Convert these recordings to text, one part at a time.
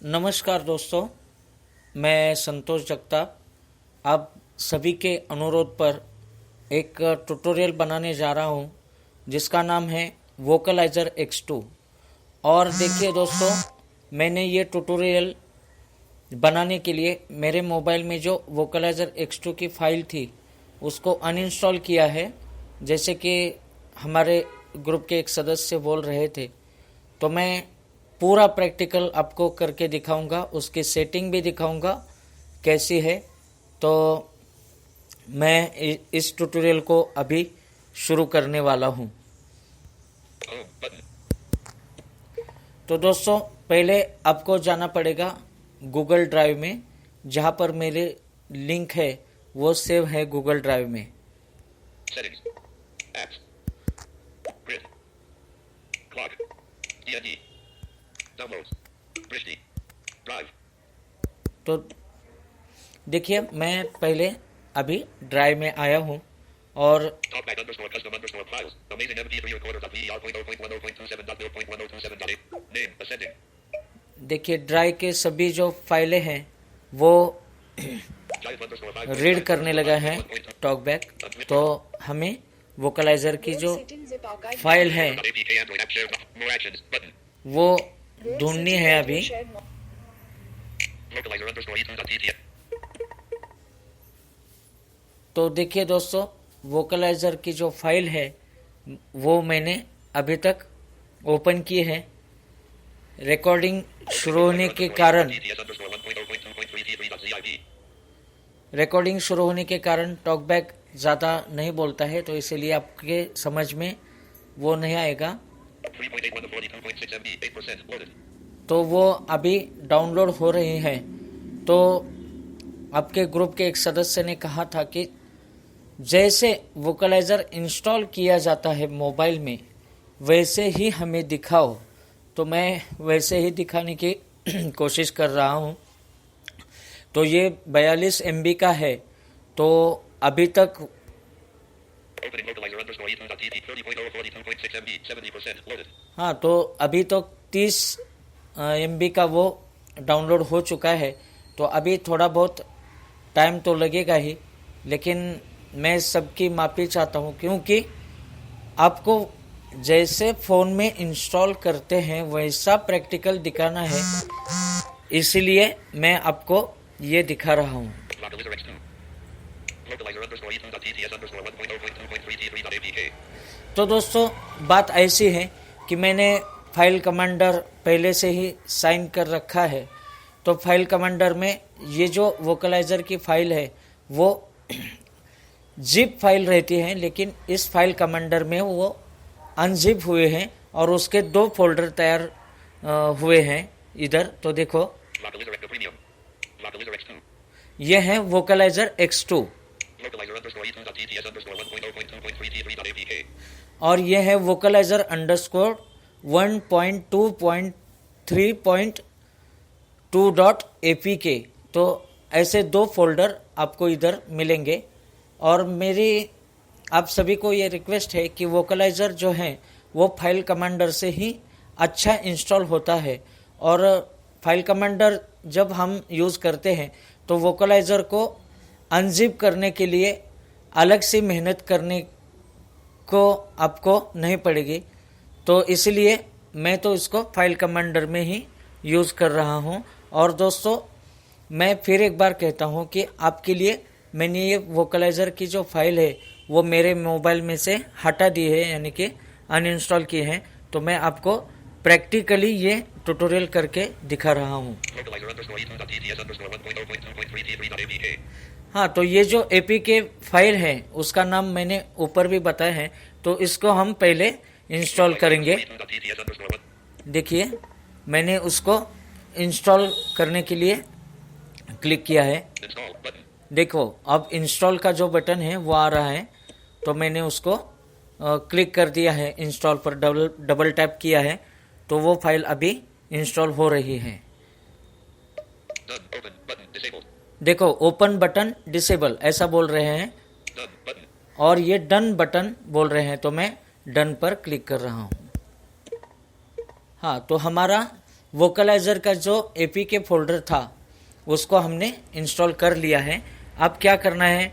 नमस्कार दोस्तों, मैं संतोष जगताप आप सभी के अनुरोध पर एक ट्यूटोरियल बनाने जा रहा हूं जिसका नाम है वोकलाइजर X2। और देखिए दोस्तों, मैंने ये ट्यूटोरियल बनाने के लिए मेरे मोबाइल में जो वोकलाइजर X2 की फाइल थी उसको अनइंस्टॉल किया है। जैसे कि हमारे ग्रुप के एक सदस्य बोल रहे थे, तो मैं पूरा प्रैक्टिकल आपको करके दिखाऊंगा, उसकी सेटिंग भी दिखाऊंगा कैसी है। तो मैं इस ट्यूटोरियल को अभी शुरू करने वाला हूं। तो दोस्तों, पहले आपको जाना पड़ेगा गूगल ड्राइव में, जहां पर मेरे लिंक है वो सेव है गूगल ड्राइव में। तो देखिए, मैं पहले अभी ड्राइव में आया हूं और देखिए ड्राइव के सभी जो फाइलें हैं वो रीड करने लगा है टॉकबैक। तो हमें वोकलाइजर की जो फाइल है वो ढूंढनी है अभी। तो देखिए दोस्तों, वोकलाइजर की जो फाइल है वो मैंने अभी तक ओपन की है। रिकॉर्डिंग शुरू होने के कारण टॉकबैक ज़्यादा नहीं बोलता है, तो इसीलिए आपके समझ में वो नहीं आएगा। तो वो अभी डाउनलोड हो रही है। तो आपके ग्रुप के एक सदस्य ने कहा था कि जैसे वोकलाइजर इंस्टॉल किया जाता है मोबाइल में वैसे ही हमें दिखाओ। तो मैं वैसे ही दिखाने की कोशिश कर रहा हूँ। तो ये 42 MB का है। तो अभी तक तो अभी तो 30 MB का वो डाउनलोड हो चुका है। तो अभी थोड़ा बहुत टाइम तो लगेगा ही, लेकिन मैं सबकी माफ़ी चाहता हूँ, क्योंकि आपको जैसे फ़ोन में इंस्टॉल करते हैं वैसा प्रैक्टिकल दिखाना है, इसलिए मैं आपको ये दिखा रहा हूँ। तो दोस्तों, बात ऐसी है कि मैंने फाइल कमांडर पहले से ही साइन कर रखा है। तो फाइल कमांडर में ये जो वोकलाइजर की फाइल है वो जिप फाइल रहती है, लेकिन इस फाइल कमांडर में वो अनजिप हुए हैं और उसके 2 फोल्डर तैयार हुए हैं इधर। तो देखो, ये है वोकलाइजर X2 और ये है वोकलाइजर अंडरस्कोर 1.2.3.2.apk। तो ऐसे 2 फोल्डर आपको इधर मिलेंगे। और मेरी आप सभी को ये रिक्वेस्ट है कि वोकलाइजर जो है वो फाइल कमांडर से ही अच्छा इंस्टॉल होता है। और फाइल कमांडर जब हम यूज़ करते हैं तो वोकलाइजर को अनजिप करने के लिए अलग से मेहनत करने को आपको नहीं पड़ेगी। तो इसलिए मैं तो इसको फाइल कमांडर में ही यूज़ कर रहा हूँ। और दोस्तों, मैं फिर एक बार कहता हूँ कि आपके लिए मैंने ये वोकलाइजर की जो फाइल है वो मेरे मोबाइल में से हटा दी है, यानी कि अनइंस्टॉल की है। तो मैं आपको प्रैक्टिकली ये ट्यूटोरियल करके दिखा रहा हूँ। हाँ, तो ये जो APK फाइल है उसका नाम मैंने ऊपर भी बताया है। तो इसको हम पहले इंस्टॉल करेंगे। देखिए, मैंने उसको इंस्टॉल करने के लिए क्लिक किया है। देखो, अब इंस्टॉल का जो बटन है वो आ रहा है। तो मैंने उसको क्लिक कर दिया है, इंस्टॉल पर डबल टैप किया है। तो वो फाइल अभी इंस्टॉल हो रही है। देखो, ओपन बटन डिसेबल ऐसा बोल रहे हैं और ये डन बटन बोल रहे हैं। तो मैं डन पर क्लिक कर रहा हूँ। हाँ, तो हमारा वोकलाइजर का जो एपीके फोल्डर था उसको हमने इंस्टॉल कर लिया है। अब क्या करना है,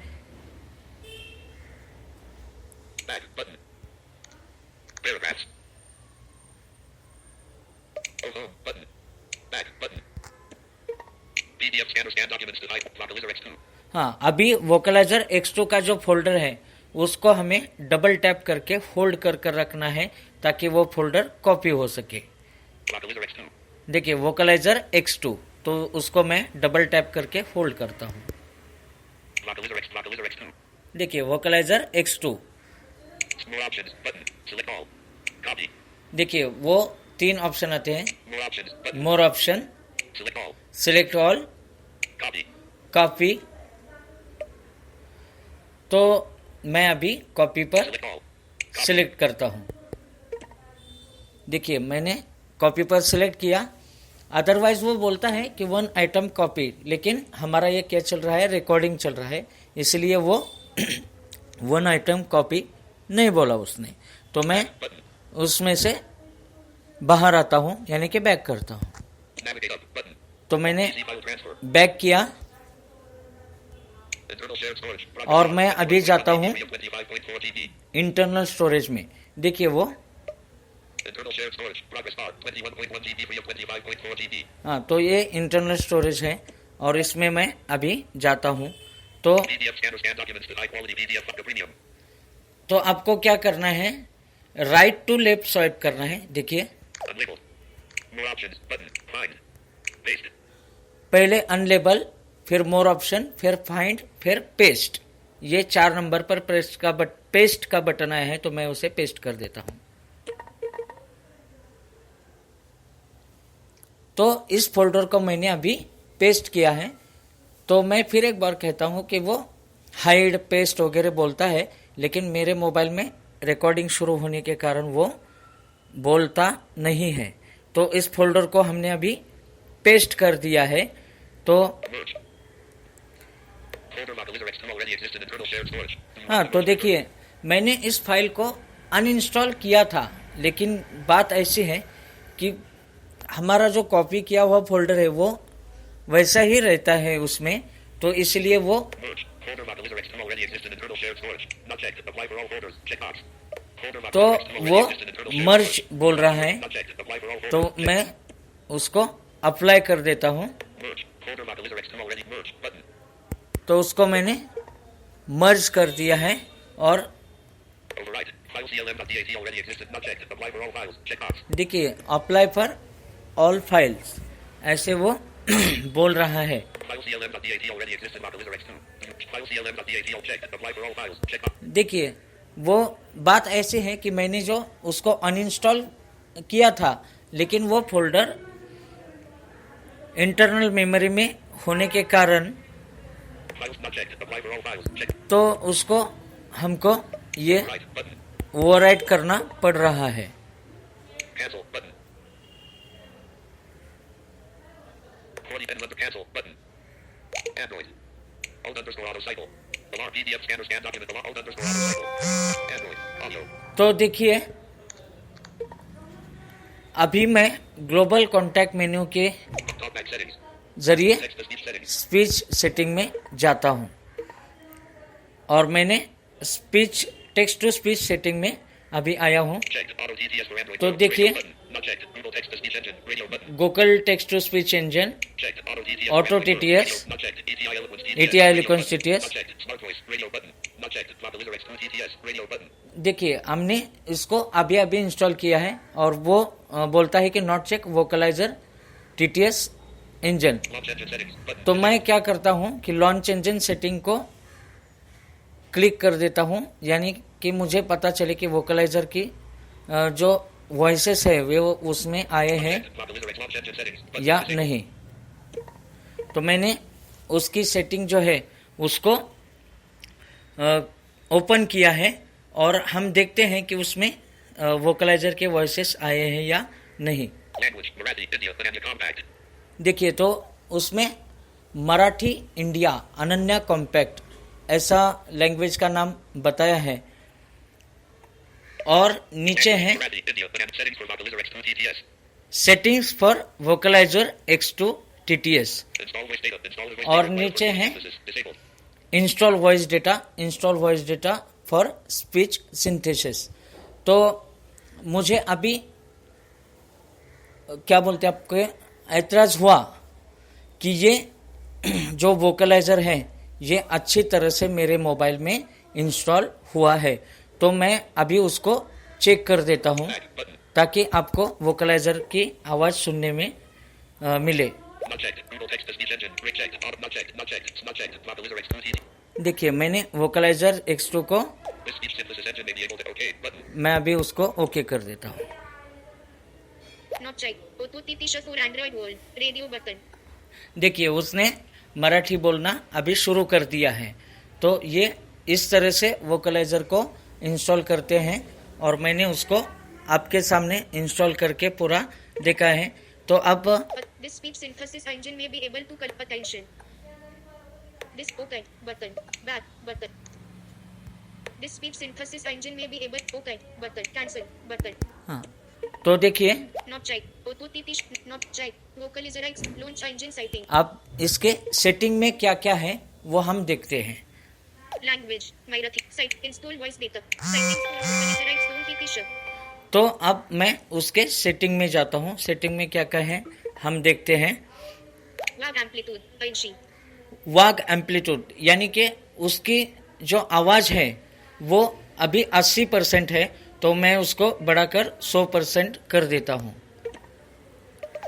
Back button. Paragraphs. Home button. Back button. PDF scanner scan documents to type. Vocalizer X2. हाँ, अभी वोकलाइजर X2 का जो फोल्डर है उसको हमें डबल टैप करके होल्ड कर कर रखना है ताकि वो फोल्डर कॉपी हो सके। Vocalizer X2. देखिए वोकलाइजर X2, तो उसको मैं डबल टैप करके होल्ड करता हूँ। Vocalizer X2. देखिए vocaliser X2, More options button. Select all. Copy. देखिए वो 3 ऑप्शन आते हैं, More options button. मोर option, Select all. Select all, Copy. Copy. तो मैं अभी कॉपी पर Select all. Copy. सिलेक्ट करता हूँ। देखिए मैंने कॉपी पर सिलेक्ट किया। अदरवाइज वो बोलता है कि 1 आइटम कॉपी, लेकिन हमारा ये क्या चल रहा है, रिकॉर्डिंग चल रहा है, इसलिए वो 1 आइटम कॉपी नहीं बोला उसने। तो मैं Button. उसमें से बाहर आता हूँ, यानी कि बैक करता हूँ। Navigate up button. तो मैंने Easy file transfer. बैक किया Internal shared storage. और मैं अभी जाता हूँ 25.4 GB. इंटरनल स्टोरेज में। देखिए वो Internal shared storage. Progress bar. 21.1 GB. Free of 25.4 GB. हाँ, तो ये इंटरनल स्टोरेज है और इसमें मैं अभी जाता हूँ। तो PDF scanner scan documents to high quality PDF up to premium. तो आपको क्या करना है, राइट टू लेफ्ट स्वाइप करना है। देखिए Unlabeled. More options button. Find. Paste. पहले अनलेबल, फिर मोर ऑप्शन, फिर फाइंड, फिर पेस्ट। ये 4 नंबर पर पेस्ट का बटन आया है, तो मैं उसे पेस्ट कर देता हूं। तो इस फोल्डर को मैंने अभी पेस्ट किया है। तो मैं फिर एक बार कहता हूं कि वो हाइड पेस्ट वगैरह बोलता है, लेकिन मेरे मोबाइल में रिकॉर्डिंग शुरू होने के कारण वो बोलता नहीं है। तो इस फोल्डर को हमने अभी पेस्ट कर दिया है। तो Merge. Folder Vocalizer X2 already exists in internal shared storage. हाँ, तो देखिए मैंने इस फाइल को अनइंस्टॉल किया था, लेकिन बात ऐसी है कि हमारा जो कॉपी किया हुआ फोल्डर है वो वैसा ही रहता है उसमें, तो इसलिए वो Merge. Folder Vocalizer X2 already exists in internal shared storage. Not checked. Apply for all folders. Checkbox. Folder तो Vocalizer X2 already वो exists in internal shared merge storage. बोल रहा है, Not checked. Apply for all तो folders. मैं उसको apply कर देता हूँ। Merge. Folder Vocalizer X2 already merged. Button. तो उसको मैंने मर्ज कर दिया है और Override. File CLM.dat already existed. Not checked. Apply for all files. Checkbox. देखिए अप्लाई फॉर ऑल फाइल्स ऐसे वो बोल रहा है। File CLM.dat already existed. Vocalizer X2. File CLM.dat all checked. Apply for all files. Checkbox. देखिए वो बात ऐसी है कि मैंने जो उसको अनइंस्टॉल किया था, लेकिन वो फोल्डर इंटरनल मेमोरी में होने के कारण Files not checked. Apply for all files. Check. तो उसको हमको ये Right. Button. ओवरराइट करना पड़ रहा है। Cancel. Button. 40 pen under cancel. Button. Android. Alt_autocycle. Alarm PDF scanner scan document. Alarm Alt_autocycle. Android. Audio. तो देखिए अभी मैं ग्लोबल कॉन्टैक्ट मेन्यू के Talkback settings. जरिए Text to speech settings. Speech setting में जाता हूं और मैंने speech text to speech setting में अभी आया हूं। Checked. Auto TTS for Android. तो Radio देखिए button. Not checked. Google text to speech engine. Radio button. Google text to speech engine, Checked. Auto TTS. Auto Android. TTS. Radio. Not checked. ETI Eloquence TTS. ETI Radio Eloquence button. TTS. Not checked. Smart voice. Radio button. Not checked. Vocalizer X2 TTS. Radio button. देखिए हमने इसको अभी अभी install किया है और वो बोलता है कि not check Vocalizer TTS engine. Launch engine settings. Button. तो मैं क्या करता हूं कि लॉन्च इंजन सेटिंग को क्लिक कर देता हूं, यानी कि मुझे पता चले कि वोकलाइजर की जो वॉइसेस है वे उसमें आए हैं Vocalizer X launch engine settings. Button. या नहीं। तो मैंने उसकी सेटिंग जो है उसको ओपन किया है और हम देखते हैं कि उसमें वोकलाइजर के वॉइसेस आए हैं या नहीं। Language. Marathi. India. Ananya compact. देखिए तो उसमें मराठी इंडिया अनन्या कॉम्पैक्ट ऐसा लैंग्वेज का नाम बताया है और नीचे है Marathi. India. Ananya settings for Vocalizer X2 TTS. Settings for vocaliser X2 TTS Install voice data. Install voice और data. नीचे है Disabled. Install voice data for speech synthesis. तो मुझे अभी क्या बोलते हैं आपको ऐतराज हुआ कि ये जो वोकलाइजर है ये अच्छी तरह से मेरे मोबाइल में इंस्टॉल हुआ है, तो मैं अभी उसको चेक कर देता हूँ Back button. ताकि आपको वोकलाइजर की आवाज़ सुनने में मिले। Not checked. Google text to speech engine. Rig checked. Not checked. Not checked. Not checked. Vocalizer X2 TD. देखिए मैंने वोकलाइजर X2 को This speech synthesis engine may be able to OK button. मैं अभी उसको ओके कर देता हूँ। Not check. O2 TTS for Android World. Radio button. देखिए उसने मराठी बोलना अभी शुरू कर दिया है। तो ये इस तरह से वोकलाइजर को इंस्टॉल करते हैं और मैंने उसको आपके सामने इंस्टॉल करके पूरा देखा है। तो अब But this speech synthesis engine may be able to cut attention. This OK button. Back button. This speech synthesis engine may be able OK button. Cancel button. हाँ, तो देखिए Not check. O2 TTS not check. Vocalizer X launch engine setting. अब इसके setting में क्या क्या है वो हम देखते हैं। Language. Marathi. Site. Install voice data. Setting for Vocalizer X launch TTS. तो अब मैं उसके सेटिंग में जाता हूँ। सेटिंग में क्या क्या है हम देखते हैं। Wag amplitude. 80. वाग एम्पलीट्यूड यानी कि उसकी जो आवाज़ है वो अभी 80% है, तो मैं उसको बढ़ाकर 100% कर देता हूँ।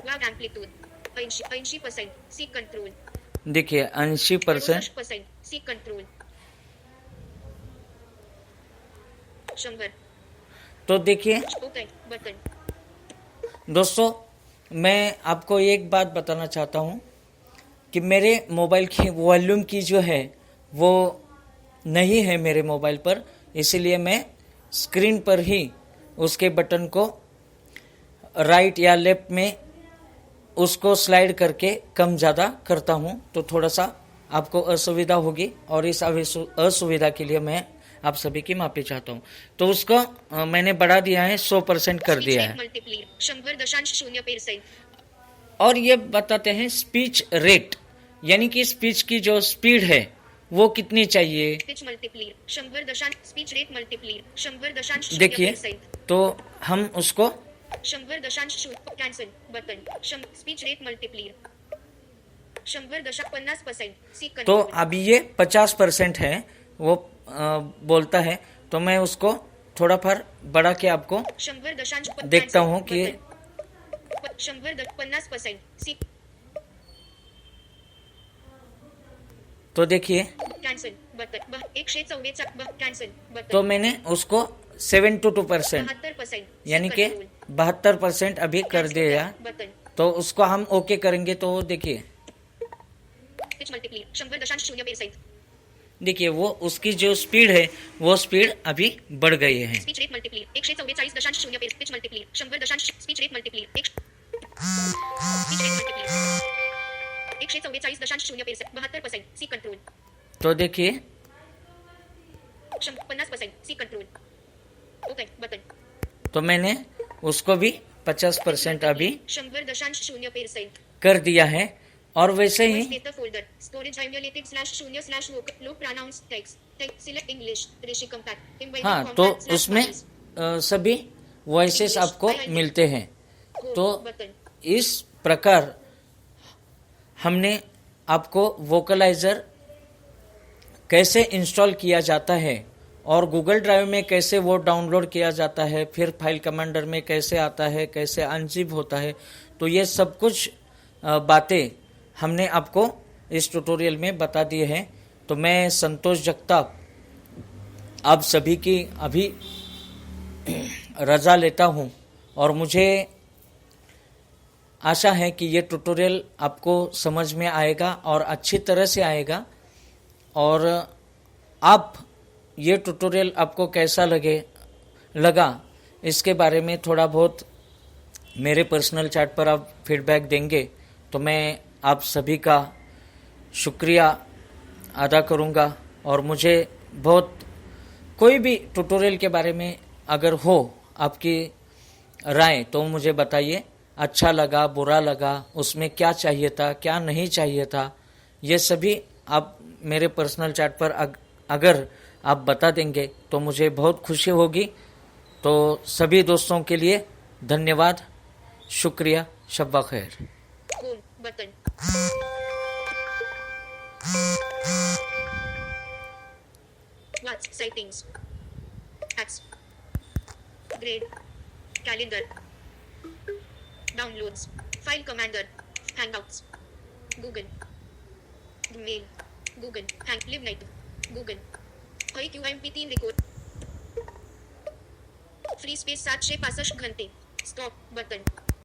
Wag amplitude. 80%. Seek control. देखिए 80%। 60%. Seek control. 100. तो देखिए OK बटन। दोस्तों मैं आपको एक बात बताना चाहता हूँ कि मेरे मोबाइल की वॉल्यूम की जो है वो नहीं है मेरे मोबाइल पर, इसलिए मैं स्क्रीन पर ही उसके बटन को राइट या लेफ्ट में उसको स्लाइड करके कम ज़्यादा करता हूँ, तो थोड़ा सा आपको असुविधा होगी और इस असुविधा के लिए मैं आप सभी की माफी चाहता हूँ। तो उसको मैंने बढ़ा दिया है, 100% कर दिया है। मल्टीप्लीर 100.0% और ये बताते हैं स्पीच रेट यानी कि स्पीच की जो स्पीड है वो कितनी चाहिए। Speech multiplier 100. Speech rate multiplier 100.0% देखिए तो हम उसको 100.0 cancel button. Speech rate multiplier 100.50%। Seek तो कंट्रोल। अभी ये 50% है वो बोलता है, तो मैं उसको थोड़ा फर बढ़ा के आपको 100.0 देखता हूँ कि 100.50%। सीक तो देखिए कैंसल बटन 144 कैंसल बटन। तो मैंने उसको 72% 72% यानी कि 72% अभी कर दिया। बटन। तो उसको हम ओके करेंगे तो देखिए स्पीच मल्टीप्लीर 100.0%। देखिए वो उसकी जो स्पीड है वो स्पीड अभी बढ़ गई है। Speech rate multiplier 144.0%। Speech multiplier 100. Speech rate multiplier 144.0%। 72%। Seek control. तो देखिए 50%। Seek control. Okay button. तो मैंने उसको भी 50% अभी 100.0% कर दिया है। और वैसे ही डेटा फोल्डर स्टोरेज /0/लो pronounce text select English Rishi compact. हाँ, तो उसमें सभी वॉइसेस आपको मिलते हैं। तो इस प्रकार हमने आपको वोकलाइजर कैसे इंस्टॉल किया जाता है और गूगल ड्राइव में कैसे वो डाउनलोड किया जाता है, फिर फाइल कमांडर में कैसे आता है, कैसे अनजिप होता है, तो ये सब कुछ बातें हमने आपको इस ट्यूटोरियल में बता दी है। तो मैं संतोष जगताप आप सभी की अभी रजा लेता हूँ और मुझे आशा है कि ये ट्यूटोरियल आपको समझ में आएगा और अच्छी तरह से आएगा। और आप ये ट्यूटोरियल आपको कैसा लगा इसके बारे में थोड़ा बहुत मेरे पर्सनल चैट पर आप फीडबैक देंगे तो मैं आप सभी का शुक्रिया अदा करूँगा। और मुझे बहुत कोई भी ट्यूटोरियल के बारे में अगर हो आपकी राय तो मुझे बताइए, अच्छा लगा बुरा लगा, उसमें क्या चाहिए था क्या नहीं चाहिए था, ये सभी आप मेरे पर्सनल चैट पर अगर आप बता देंगे तो मुझे बहुत खुशी होगी। तो सभी दोस्तों के लिए धन्यवाद, शुक्रिया, शब्बा खैर। Home button, whats settings, apps, grade, calendar, downloads, file commander, hangouts, Google mail, Google hang live night, Google हई QMP3 रिकॉर्ड, फ्री स्पेस 765 घंटे, स्टॉप बटन,